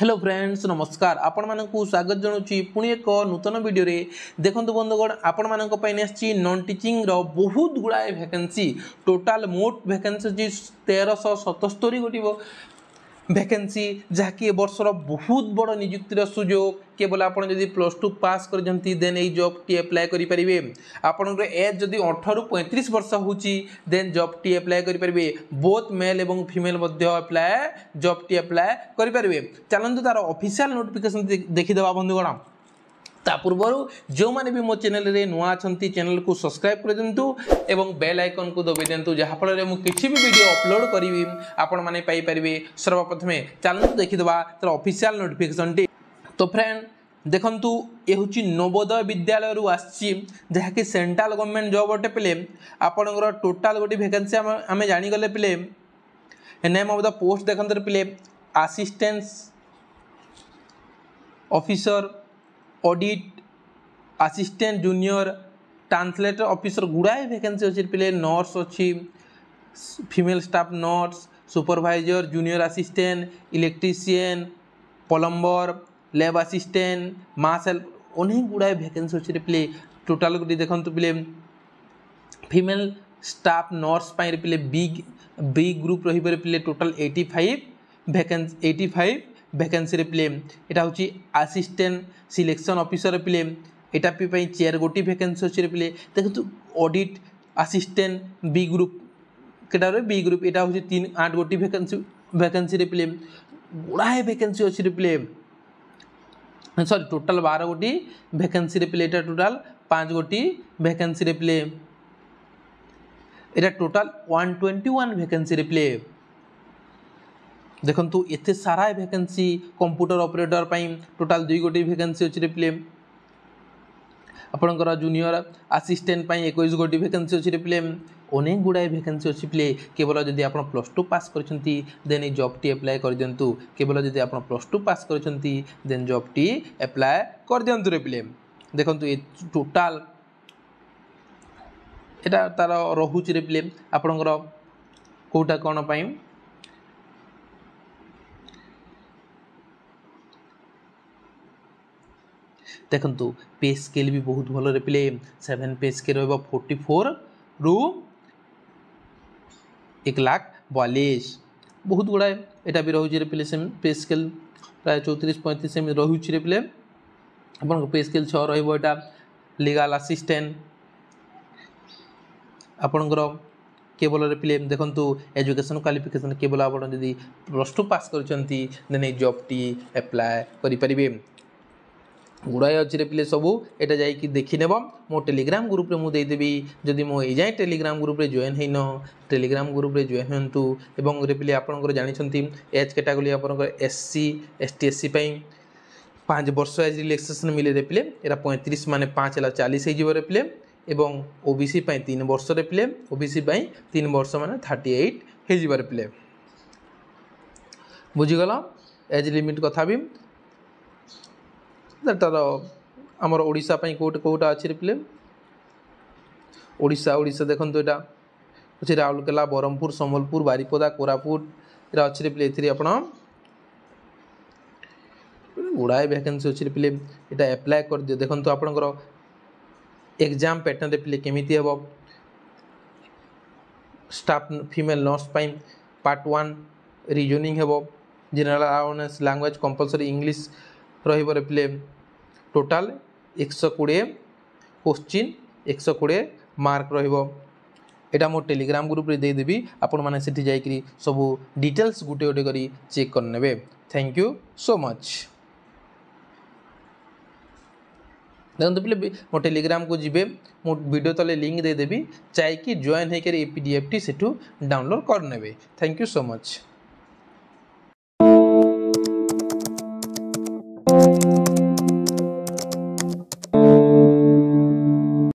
Hello friends नमस्कार आपण मानकु स्वागत जनाऊँगी पुणी एक नूतन वीडियो रे देखो बंधुगण आपण मानक आसी नॉन टीचिंग रो बहुत गुड़ाए वैकेंसी टोटाल मोट वैकेंसी 1377 गोटी वैकेंसी जहाँकि ए वर्षर बहुत बड़ नियुक्तिर सुजोग केवल आप प्लस टू पास कर देन ये जॉब टी अप्लाई करेंगे आपंकर एज जदि 18 ରୁ 35 वर्ष होची देन जॉब टी अप्लाई करेंगे बोथ मेल एवं female apply job T apply करेंगे चलते तार ऑफिशियल नोटिफिकेशन देखीदे बंधुगण ता पूर्वर जो माने भी मो चैनल रे नुआ छंती चैनल को सब्सक्राइब कर दिंतु एवं बेल आइकन को दबाई दिंतु जहाँ फल रे मु किछि भी वीडियो अपलोड करी आपण माने पाई परिबे सर्वप्रथमे चलନ୍ତୁ देखिदबा तर ऑफिशियल नोटिफिकेशन टी। तो फ्रेंड देखंतु ए होची नवोदय विद्यालय रु आछि जहाँकि सेंट्रल गवर्नमेंट जॉब अटे पिले आपनकर टोटल गोटी वैकेंसी आमे जानि गले पिले नेम ऑफ द पोस्ट देखंतर पिले assistant officer audit assistant junior translator officer गुड़ाए वैकेंसी अच्छी पिले नर्स अच्छी female staff nurse supervisor junior assistant electrician plumber lab assistant मास हेल्प अनेक गुड़ाए वैकेंसी अच्छी पिले टोटाल गोटे देखो पिले फीमेल स्टाफ नर्स पिले बी ग्रुप रही पिले टोटाल 85 वैकेंसी रे पिले एटा होची असिस्टेंट सिलेक्शन ऑफिसर पिले एटा पी चेयर गोटी वैकेंसी अच्छे पिले देखो ऑडिट असिस्टेंट बी ग्रुप केटा रे बी ग्रुप एटा होची 8 गोटी वैकेंसी रे पिले गुड़ाए वैकेंसी अच्छे पिले सॉरी टोटाल 12 गोटी वैकेंसी रे पिले एटा टोटाल 5 गोटी वैकेंसी रे पिले एटा टोटाल 121 वैकेंसी रे पिले देखंतु एते सारा वैकेंसी कंप्यूटर ऑपरेटर टोटाल 2 गोटी वैकेंसी अच्छे पिले आपणकर जूनियर असिस्टेंट 21 गोटी वैकेंसी अच्छे पिले अनेक गुड़ाए वैकेंसी अच्छी पिले केवल जदि आप प्लस टू पास करछंती देन ये जॉब टी अप्लाई कर दियंतु केवल जदि आप प्लस टू पास करछंती देन जॉब टी अप्लाई कर दियंतु रे पिले देखंतु ये टोटाल एटा तार रहुची रे पिले आपणकर कोटा कोन पई देखंतु पे स्केल भी बहुत भल रे पिले 7 पे स्केल रहबो 44 रु 1,42,000 बहुत गुड़ाए एटा भी रहुची रे पिले सेम पे स्केल प्राय 34-35 सेम रहुची रे पिले अपन पे स्केल 6 रहबो एटा लीगल असिस्टेंट आपनकर केवल रे पिले देखंतु एजुकेशन क्वालिफिकेशन केवल आपण जदी प्लस टू पास करछंती देन जॉब टी अप्लाई करि परिबे गुड़ाए अच्छे पिले सबू एटा जाइए देखी नेब मो टेलीग्राम ग्रुप रे मु देदेवी जदि मो ए जाए टेलीग्राम ग्रुप रे जॉइन हैन टेलीग्राम ग्रुप रे जॉइन हंतु एवं रे पिले आपनकर जानिछंती एज कैटेगरी आपनकर एससी एसटी एससी 5 वर्ष एज रिलैक्सेशन मिले रे पिले एरा 35 माने 5 हला 40 हे जिवरे पिले एवं ओबीसी 3 वर्ष रे पिले ओबीसी 3 वर्ष माने 38 हे जिवरे पिले बुझी गला एज लिमिट कथा भी तार आमर ओडिशा कोटा अच्छे पिले ओडिशा देखो यहाँ अच्छे राउरकेला बरहमपुर संबलपुर बारिपदा कोरापुट अच्छे पिले ये आप गुड़ाए वैकेंसी अच्छे पिले यहाँ अप्लाई कर दियो देखो आपंकर एग्जाम पैटर्न पिले केमी हम staff female nurse part 1 reasoning हम general awareness language compulsory English रही पिले टोटाल 120 क्वेश्चन 120 मार्क रहा मो टेलीग्राम ग्रुप रे देदेवी आपण मैंने सेठी जाइकरी सब डिटेल्स गुटे गुटे करी चेक करने थैंक यू सो मच देखते पिले मो टेलीग्राम को जीवे मो वीडियो तले लिंक देदेवी चाहिए जॉइन होकर पीडीएफ टी सेठू डाउनलोड करने थैंक यू सो मच।